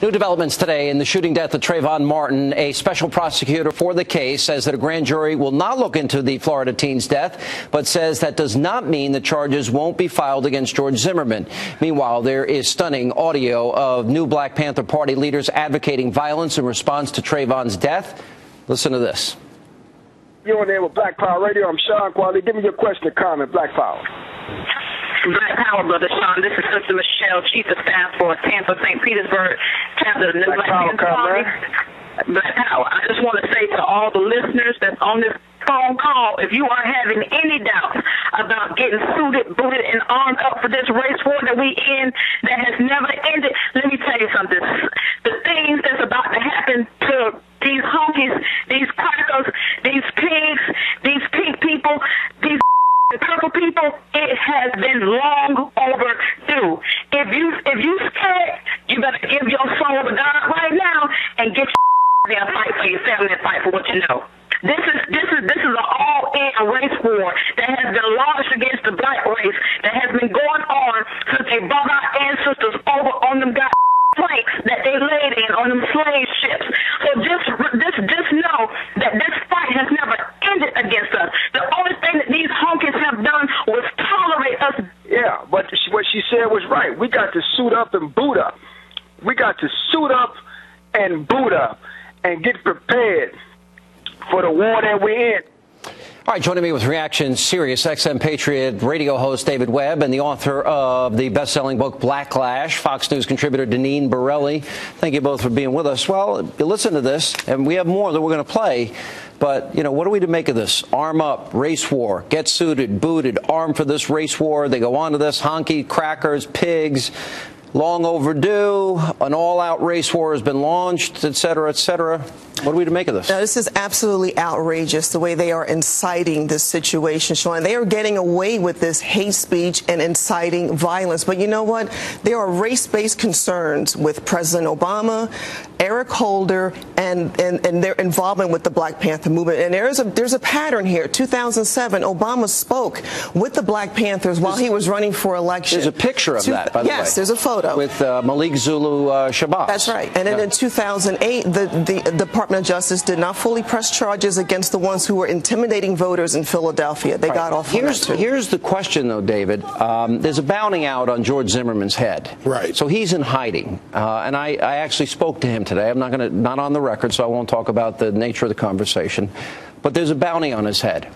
New developments today in the shooting death of Trayvon Martin. A special prosecutor for the case says that a grand jury will not look into the Florida teen's death, but says that does not mean the charges won't be filed against George Zimmerman. Meanwhile, there is stunning audio of new Black Panther Party leaders advocating violence in response to Trayvon's death. Listen to this. You're on there with Black Power Radio. I'm Sean Qualley. Give me your question or comment, Black Power. Black Power, Brother Sean. This is Sister Michelle, Chief of Staff for Tampa, St. Petersburg, chapter of the New Black Panther Party. Black Power. I just want to say to all the listeners that's on this phone call, if you are having any doubts about getting suited, booted, and armed up for this race war that we in that has never ended, let me tell you something. The things that's about to happen to these honkies, these crackers, these pigs, these pink people, these purple people, it has been long overdue. If you scared, you better give your soul to God right now and get your and fight for your family and fight for what you know. This is an all-in race war that has been launched against the black race that has been going on since they brought our ancestors over on them planks that they laid in on them slave ships. So just know that this fight has never ended against us. The only thing that these honkies have done was tolerate us. Yeah, but what she said was right. We got to suit up and boot up. We got to suit up and boot up and get prepared for the war that we're in. All right, joining me with reaction, Sirius XM Patriot radio host David Webb and the author of the best-selling book Blacklash, Fox News contributor Deneen Borelli. Thank you both for being with us. Well, you listen to this, and we have more that we're going to play. But, you know, what are we to make of this? Arm up, race war, get suited, booted, arm for this race war. They go on to this, honky, crackers, pigs. Long overdue, an all-out race war has been launched, et cetera, et cetera. What are we to make of this? Now, this is absolutely outrageous, the way they are inciting this situation, Sean. They are getting away with this hate speech and inciting violence. But you know what? There are race-based concerns with President Obama, Eric Holder, and their involvement with the Black Panther movement. And there's a pattern here. 2007, Obama spoke with the Black Panthers while he was running for election. There's a picture of that, by the way. Yes, there's a photo. With Malik Zulu Shabazz. That's right. And then in 2008, the Department of Justice did not fully press charges against the ones who were intimidating voters in Philadelphia. They got off on that too. Here's the question, though, David. There's a bounty out on George Zimmerman's head. Right. So he's in hiding. And I actually spoke to him today. I'm not on the record, so I won't talk about the nature of the conversation. But there's a bounty on his head.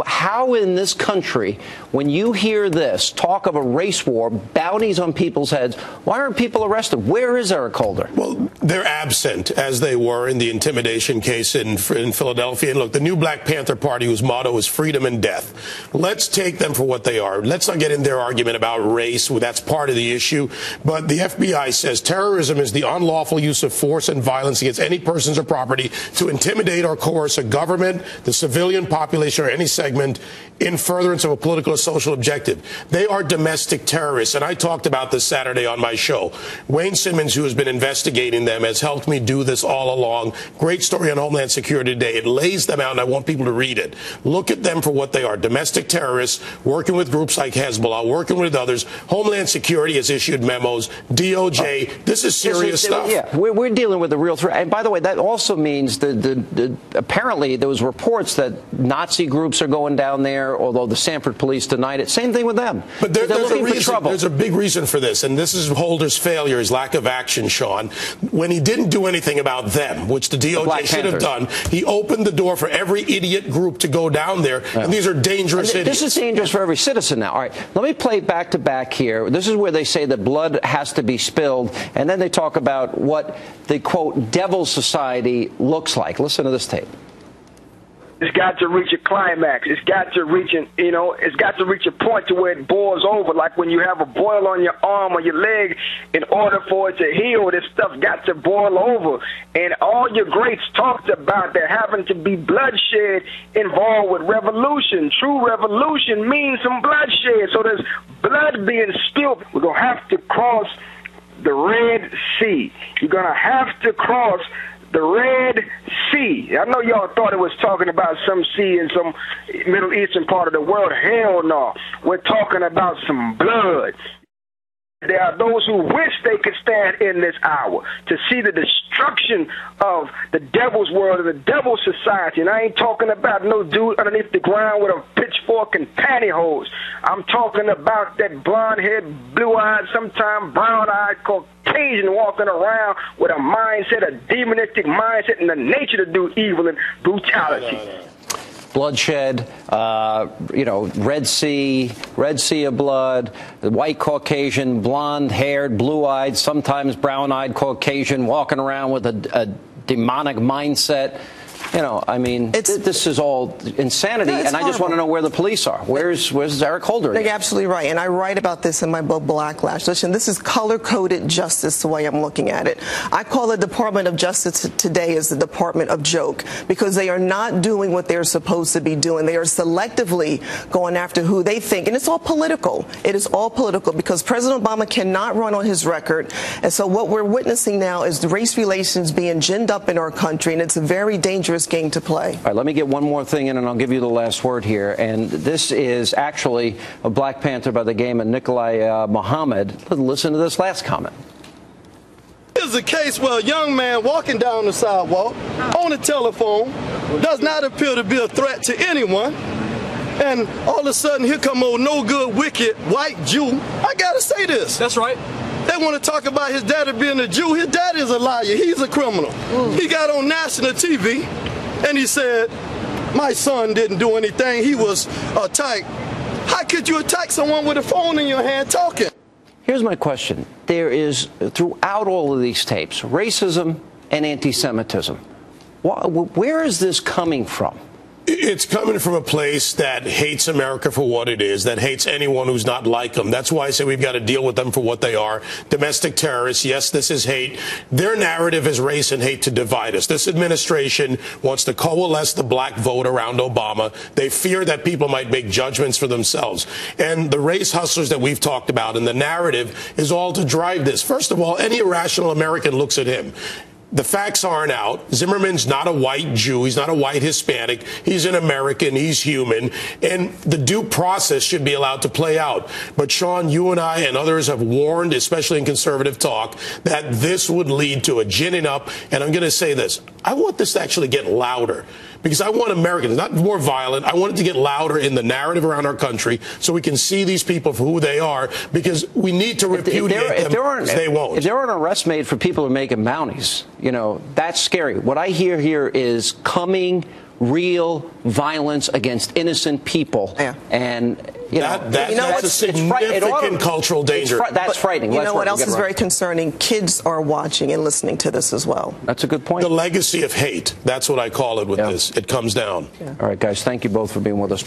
How in this country, when you hear this talk of a race war, bounties on people's heads, why aren't people arrested? Where is Eric Holder? Well, they're absent, as they were in the intimidation case in Philadelphia. And look, the new Black Panther Party, whose motto is freedom and death. Let's take them for what they are. Let's not get in their argument about race. That's part of the issue. But the FBI says terrorism is the unlawful use of force and violence against any persons or property to intimidate or coerce a government, the civilian population, or any segment in furtherance of a political or social objective. They are domestic terrorists, and I talked about this Saturday on my show. Wayne Simmons, who has been investigating them, has helped me do this all along. Great story on Homeland Security today. It lays them out, and I want people to read it. Look at them for what they are. Domestic terrorists working with groups like Hezbollah, working with others. Homeland Security has issued memos. DOJ, this is serious stuff. Yeah, we're dealing with a real threat. And by the way, that also means apparently there was reports that Nazi groups are going down there, although the Sanford police denied it. Same thing with them. But there's a big reason for this, and this is Holder's failure, his lack of action, Sean. When he didn't do anything about them, which the DOJ should have done, he opened the door for every idiot group to go down there, and these are dangerous idiots. This is dangerous for every citizen now. All right, let me play back to back here. This is where they say that blood has to be spilled, and then they talk about what the, quote, devil society looks like. Listen to this tape. It's got to reach a climax. It's got to reach it's got to reach a point to where it boils over, like when you have a boil on your arm or your leg. In order for it to heal, this stuff got to boil over. And all your greats talked about there having to be bloodshed involved with revolution. True revolution means some bloodshed. So there's blood being spilled. We're going to have to cross the Red Sea. You're going to have to cross the Red Sea. I know y'all thought it was talking about some sea in some Middle Eastern part of the world. Hell no. We're talking about some blood. There are those who wish they could stand in this hour to see the destruction of the devil's world and the devil's society. And I ain't talking about no dude underneath the ground with a pitchfork and pantyhose. I'm talking about that blonde-haired, blue-eyed, sometimes brown-eyed Caucasian walking around with a mindset, a demonistic mindset, and the nature to do evil and brutality. Bloodshed, Red Sea of blood, the white Caucasian, blonde-haired, blue-eyed, sometimes brown-eyed Caucasian walking around with a demonic mindset. This is all insanity, and I just want to know where the police are. Where's Eric Holder? You're absolutely right, and I write about this in my book, Blacklash. Listen, this is color-coded justice, the way I'm looking at it. I call the Department of Justice today as the Department of Joke, because they are not doing what they're supposed to be doing. They are selectively going after who they think, and it's all political. It is all political, because President Obama cannot run on his record, and so what we're witnessing now is the race relations being ginned up in our country, and it's a very dangerous game to play. All right, let me get one more thing in, and I'll give you the last word here. And this is actually a Black Panther by the game of Nikolai Muhammad. Listen to this last comment. Here's a case where a young man walking down the sidewalk on a telephone does not appear to be a threat to anyone. And all of a sudden, here come old no good, wicked white Jew. I gotta say this. That's right. They want to talk about his daddy being a Jew. His daddy is a liar. He's a criminal. He got on national TV and he said, my son didn't do anything. He was attacked. How could you attack someone with a phone in your hand talking? Here's my question. There is, throughout all of these tapes, racism and anti-Semitism. Where is this coming from? It's coming from a place that hates America for what it is, that hates anyone who's not like them. That's why I say we've got to deal with them for what they are. Domestic terrorists, yes, this is hate. Their narrative is race and hate to divide us. This administration wants to coalesce the black vote around Obama. They fear that people might make judgments for themselves. And the race hustlers that we've talked about and the narrative is all to drive this. First of all, any irrational American looks at him. The facts aren't out. Zimmerman's not a white Jew. He's not a white Hispanic. He's an American. He's human. And the due process should be allowed to play out. But, Sean, you and I and others have warned, especially in conservative talk, that this would lead to a ginning up. And I'm going to say this. I want this to actually get louder. Because I want Americans, not more violent, I want it to get louder in the narrative around our country so we can see these people for who they are, because we need to repudiate them, because they won't. If there aren't arrests made for people who are making bounties, that's scary. What I hear here is coming real violence against innocent people. Yeah. And that's a significant cultural danger. That's frightening. You know what else is very concerning? Kids are watching and listening to this as well. That's a good point. The legacy of hate. That's what I call it with this. It comes down. Yeah. All right, guys, thank you both for being with us.